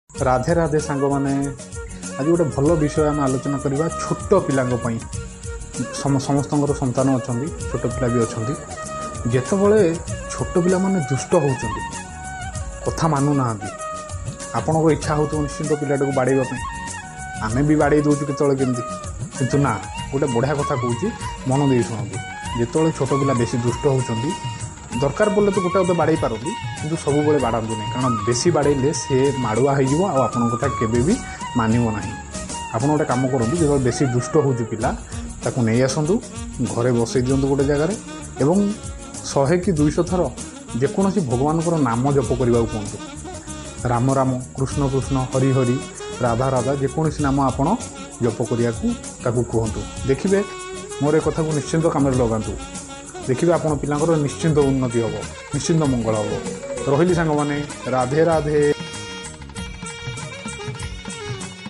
राधे राधे सांग मैंने आज गोटे भल विषय आम आलोचना करवा छोट पिला समस्त संतान अच्छा छोट पिला भी अच्छा जितेबले छोट पिला माने दुष्ट होती कथा मानु ना आपण को इच्छा हो निश्चिंत पिलाटा को बाड़े आमे भी बाड़े दूचु केतले किंतु ना गोटे बढ़िया कथा कहूँ मन दे शुणु जिते छोट पिला बेसी दुष्ट होती दरकार बोले तो गोटे बाड़े पारती कि सब बाड़ातु नहीं कारण बेसी बाड़े सी माड़ुआ होपण कथा केवे भी मानव ना आप गोटे कम करूँ जो बेसी दुष्ट हो पिला ताकू नहीं आसतु घरे बसई दिंतु गोटे जगार एवं 100 कि 200 थर जेकोसी भगवान नाम जप करने कहतु राम राम कृष्ण कृष्ण हरि हरि राधा राधा जेकोसी नाम आपण जप करने कहतु देखिए मोर एक कथा को निश्चिंत कम लगातु देखिए आपण पिलांकर निश्चिंत उन्नति हम निश्चिंत मंगल हम रही सांग मैंने राधे राधे।